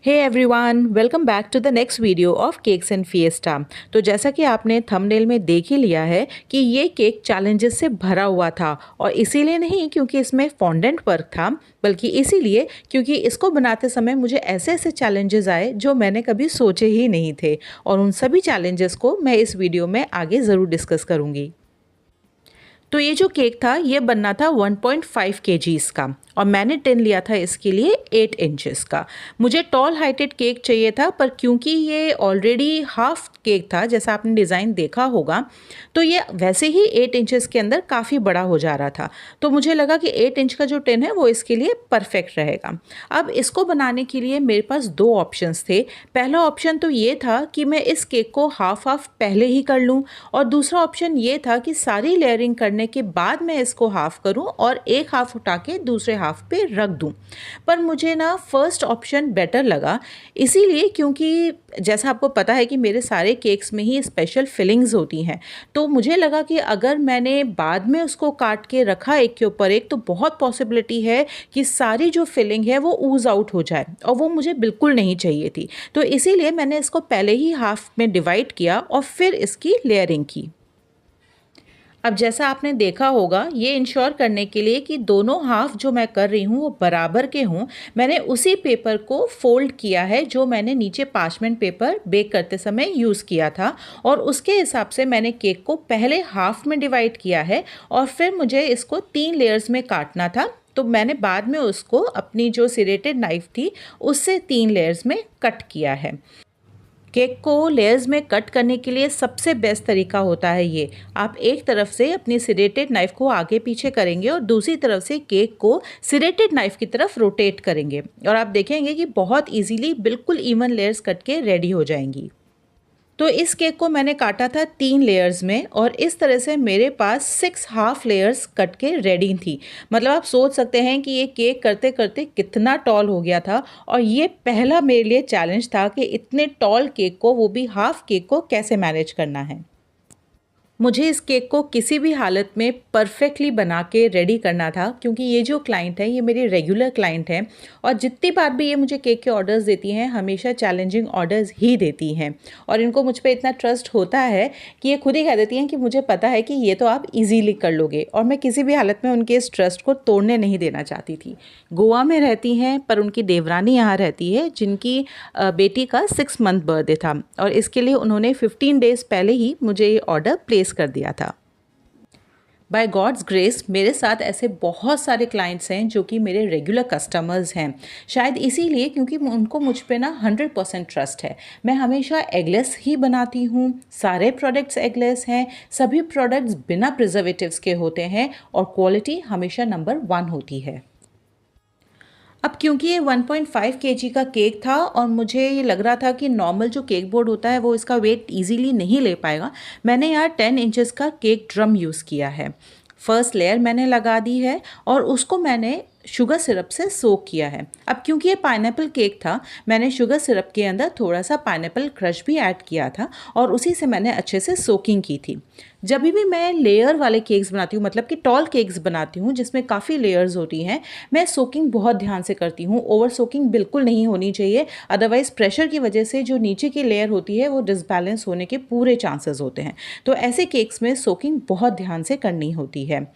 Hey everyone, welcome back to the next video of cakes and fiesta. तो जैसा कि आपने थंबनेल में देख ही लिया है कि ये केक चैलेंजेस से भरा हुआ था, और इसीलिए नहीं क्योंकि इसमें फॉन्डेंट वर्क था, बल्कि इसीलिए क्योंकि इसको बनाते समय मुझे ऐसे ऐसे चैलेंजेस आए जो मैंने कभी सोचे ही नहीं थे, और उन सभी चैलेंजेस को मैं इस वीडियो में आगे ज़रूर डिस्कस करूँगी। तो ये जो केक था ये बनना था 1.5 kgs का, और मैंने टिन लिया था इसके लिए 8 इंचेस का। मुझे टॉल हाइटेड केक चाहिए था, पर क्योंकि ये ऑलरेडी हाफ केक था जैसा आपने डिज़ाइन देखा होगा, तो ये वैसे ही 8 इंचेस के अंदर काफ़ी बड़ा हो जा रहा था। तो मुझे लगा कि 8 इंच का जो टिन है वो इसके लिए परफेक्ट रहेगा। अब इसको बनाने के लिए मेरे पास दो ऑप्शंस थे। पहला ऑप्शन तो ये था कि मैं इस केक को हाफ हाफ पहले ही कर लूँ, और दूसरा ऑप्शन ये था कि सारी लेयरिंग करने के बाद मैं इसको हाफ करूं और एक हाफ उठा के दूसरे हाफ पे रख दूं। पर मुझे ना फर्स्ट ऑप्शन बेटर लगा, इसीलिए क्योंकि जैसा आपको पता है कि मेरे सारे केक्स में ही स्पेशल फिलिंग्स होती हैं। तो मुझे लगा कि अगर मैंने बाद में उसको काट के रखा एक के ऊपर एक, तो बहुत पॉसिबिलिटी है कि सारी जो फिलिंग है वो ऊज आउट हो जाए, और वो मुझे बिल्कुल नहीं चाहिए थी। तो इसीलिए मैंने इसको पहले ही हाफ में डिवाइड किया और फिर इसकी लेयरिंग की। अब जैसा आपने देखा होगा, ये इंश्योर करने के लिए कि दोनों हाफ जो मैं कर रही हूँ वो बराबर के हों, मैंने उसी पेपर को फोल्ड किया है जो मैंने नीचे पार्चमेंट पेपर बेक करते समय यूज़ किया था, और उसके हिसाब से मैंने केक को पहले हाफ में डिवाइड किया है, और फिर मुझे इसको 3 लेयर्स में काटना था। तो मैंने बाद में उसको अपनी जो सिरेटेड नाइफ थी उससे 3 लेयर्स में कट किया है। केक को लेयर्स में कट करने के लिए सबसे बेस्ट तरीका होता है ये। आप एक तरफ से अपनी सिरेटेड नाइफ को आगे पीछे करेंगे और दूसरी तरफ से केक को सिरेटेड नाइफ की तरफ रोटेट करेंगे, और आप देखेंगे कि बहुत इजीली बिल्कुल इवन लेयर्स कट के रेडी हो जाएंगी। तो इस केक को मैंने काटा था 3 लेयर्स में, और इस तरह से मेरे पास 6 हाफ लेयर्स कट के रेडी थी। मतलब आप सोच सकते हैं कि ये केक करते करते कितना टॉल हो गया था, और ये पहला मेरे लिए चैलेंज था कि इतने टॉल केक को, वो भी हाफ केक को, कैसे मैनेज करना है। मुझे इस केक को किसी भी हालत में परफेक्टली बना के रेडी करना था, क्योंकि ये जो क्लाइंट है ये मेरी रेगुलर क्लाइंट है, और जितनी बार भी ये मुझे केक के ऑर्डर्स देती हैं हमेशा चैलेंजिंग ऑर्डर्स ही देती हैं, और इनको मुझ पे इतना ट्रस्ट होता है कि ये खुद ही कह देती हैं कि मुझे पता है कि ये तो आप इजीली कर लोगे, और मैं किसी भी हालत में उनके इस ट्रस्ट को तोड़ने नहीं देना चाहती थी। गोवा में रहती हैं, पर उनकी देवरानी यहाँ रहती है, जिनकी बेटी का 6 मंथ बर्थडे था, और इसके लिए उन्होंने 15 डेज़ पहले ही मुझे ये ऑर्डर प्लेस कर दिया था। बाय गॉड्स ग्रेस मेरे साथ ऐसे बहुत सारे क्लाइंट्स हैं जो कि मेरे रेगुलर कस्टमर्स हैं, शायद इसीलिए क्योंकि उनको मुझ पे ना 100% ट्रस्ट है। मैं हमेशा एगलेस ही बनाती हूँ, सारे प्रोडक्ट्स एगलेस हैं, सभी प्रोडक्ट्स बिना प्रिजर्वेटिव्स के होते हैं, और क्वालिटी हमेशा नंबर 1 होती है। अब क्योंकि ये 1.5 kg का केक था, और मुझे ये लग रहा था कि नॉर्मल जो केक बोर्ड होता है वो इसका वेट इजीली नहीं ले पाएगा, मैंने यहाँ 10 इंचेस का केक ड्रम यूज़ किया है। फर्स्ट लेयर मैंने लगा दी है, और उसको मैंने शुगर सिरप से सोक किया है। अब क्योंकि ये पाइनएप्पल केक था, मैंने शुगर सिरप के अंदर थोड़ा सा पाइनएप्पल क्रश भी ऐड किया था, और उसी से मैंने अच्छे से सोकिंग की थी। जब भी मैं लेयर वाले केक्स बनाती हूँ, मतलब कि टॉल केक्स बनाती हूँ जिसमें काफ़ी लेयर्स होती हैं, मैं सोकिंग बहुत ध्यान से करती हूँ। ओवर सोकिंग बिल्कुल नहीं होनी चाहिए, अदरवाइज़ प्रेशर की वजह से जो नीचे की लेयर होती है वो डिसबैलेंस होने के पूरे चांसेस होते हैं। तो ऐसे केक्स में सोकिंग बहुत ध्यान से करनी होती है।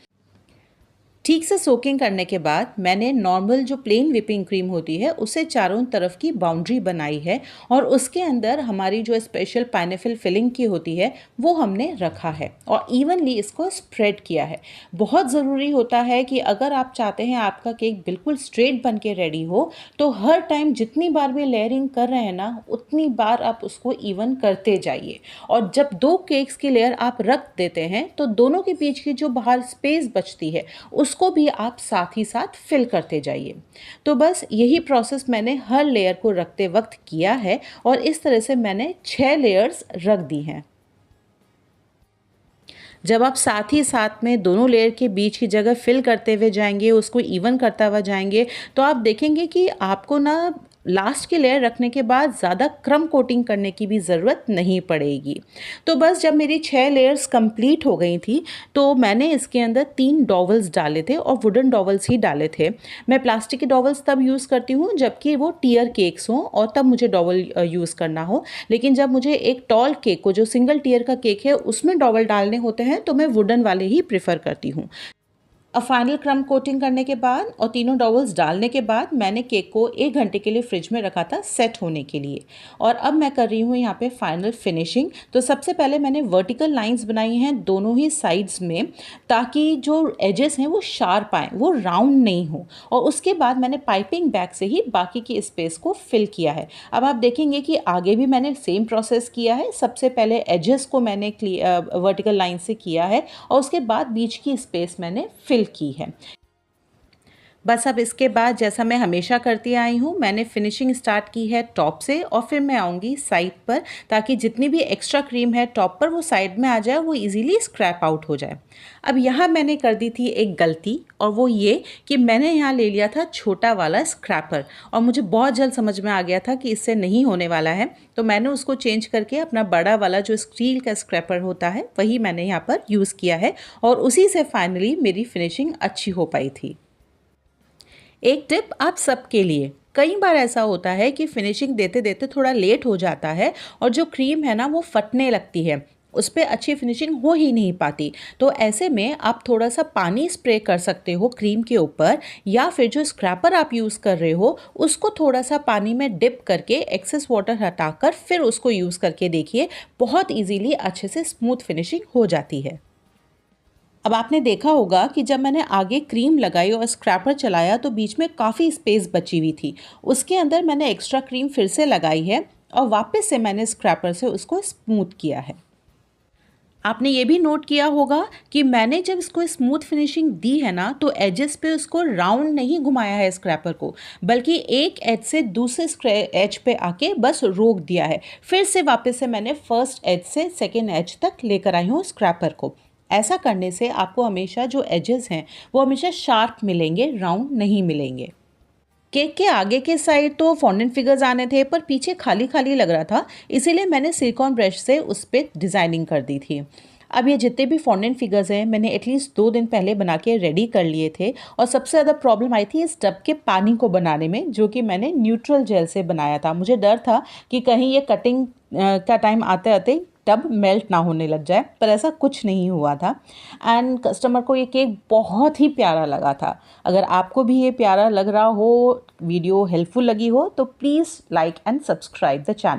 ठीक से सोकिंग करने के बाद मैंने नॉर्मल जो प्लेन व्हिपिंग क्रीम होती है उससे चारों तरफ की बाउंड्री बनाई है, और उसके अंदर हमारी जो स्पेशल पाइनएप्पल फिलिंग की होती है वो हमने रखा है, और इवनली इसको स्प्रेड किया है। बहुत ज़रूरी होता है कि अगर आप चाहते हैं आपका केक बिल्कुल स्ट्रेट बन के रेडी हो, तो हर टाइम जितनी बार भी लेयरिंग कर रहे हैं ना, उतनी बार आप उसको इवन करते जाइए, और जब 2 केक्स की लेयर आप रख देते हैं तो दोनों के बीच की जो बाहर स्पेस बचती है उसको भी आप साथ ही साथ फिल करते जाइए। तो बस यही प्रोसेस मैंने हर लेयर को रखते वक्त किया है, और इस तरह से मैंने 6 लेयर्स रख दी हैं। जब आप साथ ही साथ में दोनों लेयर के बीच की जगह फिल करते हुए जाएंगे, उसको इवन करता हुआ जाएंगे, तो आप देखेंगे कि आपको ना लास्ट की लेयर रखने के बाद ज़्यादा क्रम कोटिंग करने की भी ज़रूरत नहीं पड़ेगी। तो बस जब मेरी 6 लेयर्स कंप्लीट हो गई थी तो मैंने इसके अंदर 3 डॉवल्स डाले थे और वुडन डॉवल्स ही डाले थे। मैं प्लास्टिक के डॉवल्स तब यूज़ करती हूँ जबकि वो टियर केक्स हों और तब मुझे डॉवल यूज़ करना हो। लेकिन जब मुझे एक टॉल केक को, जो सिंगल टियर का केक है, उसमें डॉवल डालने होते हैं तो मैं वुडन वाले ही प्रेफर करती हूँ। अब फाइनल क्रम कोटिंग करने के बाद और तीनों डॉवल्स डालने के बाद मैंने केक को 1 घंटे के लिए फ्रिज में रखा था सेट होने के लिए। और अब मैं कर रही हूँ यहाँ पे फाइनल फिनिशिंग। तो सबसे पहले मैंने वर्टिकल लाइंस बनाई हैं दोनों ही साइड्स में, ताकि जो एजेस हैं वो शार्प आएँ, वो राउंड नहीं हो। और उसके बाद मैंने पाइपिंग बैग से ही बाकी की स्पेस को फिल किया है। अब आप देखेंगे कि आगे भी मैंने सेम प्रोसेस किया है। सबसे पहले एजेस को मैंने वर्टिकल लाइन से किया है और उसके बाद बीच की स्पेस मैंने फिल की है। बस अब इसके बाद जैसा मैं हमेशा करती आई हूँ, मैंने फिनिशिंग स्टार्ट की है टॉप से और फिर मैं आऊँगी साइड पर, ताकि जितनी भी एक्स्ट्रा क्रीम है टॉप पर वो साइड में आ जाए, वो इजीली स्क्रैप आउट हो जाए। अब यहाँ मैंने कर दी थी एक गलती, और वो ये कि मैंने यहाँ ले लिया था छोटा वाला स्क्रैपर, और मुझे बहुत जल्द समझ में आ गया था कि इससे नहीं होने वाला है, तो मैंने उसको चेंज करके अपना बड़ा वाला जो स्टील का स्क्रैपर होता है वही मैंने यहाँ पर यूज़ किया है, और उसी से फाइनली मेरी फिनिशिंग अच्छी हो पाई थी। एक टिप आप सबके लिए, कई बार ऐसा होता है कि फिनिशिंग देते देते थोड़ा लेट हो जाता है और जो क्रीम है ना वो फटने लगती है, उस पर अच्छी फिनिशिंग हो ही नहीं पाती। तो ऐसे में आप थोड़ा सा पानी स्प्रे कर सकते हो क्रीम के ऊपर, या फिर जो स्क्रैपर आप यूज़ कर रहे हो उसको थोड़ा सा पानी में डिप करके एक्सेस वाटर हटाकर फिर उसको यूज़ करके देखिए, बहुत ईजीली अच्छे से स्मूथ फिनिशिंग हो जाती है। अब आपने देखा होगा कि जब मैंने आगे क्रीम लगाई और स्क्रैपर चलाया तो बीच में काफ़ी स्पेस बची हुई थी, उसके अंदर मैंने एक्स्ट्रा क्रीम फिर से लगाई है और वापस से मैंने स्क्रैपर से उसको स्मूथ किया है। आपने ये भी नोट किया होगा कि मैंने जब इसको स्मूथ फिनिशिंग दी है ना, तो एजेस पे उसको राउंड नहीं घुमाया है स्क्रैपर को, बल्कि एक एज से दूसरे एज पे आके बस रोक दिया है। फिर से वापस से मैंने फर्स्ट एज से सेकेंड एज तक लेकर आई हूँ स्क्रैपर को। ऐसा करने से आपको हमेशा जो एजेस हैं वो हमेशा शार्प मिलेंगे, राउंड नहीं मिलेंगे। केक के आगे के साइड तो फॉन्डेंट फिगर्स आने थे, पर पीछे खाली खाली लग रहा था, इसीलिए मैंने सिलिकॉन ब्रश से उस पर डिज़ाइनिंग कर दी थी। अब ये जितने भी फॉन्डेंट फिगर्स हैं मैंने एटलीस्ट 2 दिन पहले बना के रेडी कर लिए थे, और सबसे ज़्यादा प्रॉब्लम आई थी इस टब के पानी को बनाने में, जो कि मैंने न्यूट्रल जेल से बनाया था। मुझे डर था कि कहीं ये कटिंग का टाइम आते आते टब मेल्ट ना होने लग जाए, पर ऐसा कुछ नहीं हुआ था। एंड कस्टमर को ये केक बहुत ही प्यारा लगा था। अगर आपको भी ये प्यारा लग रहा हो, वीडियो हेल्पफुल लगी हो, तो please like and subscribe the channel.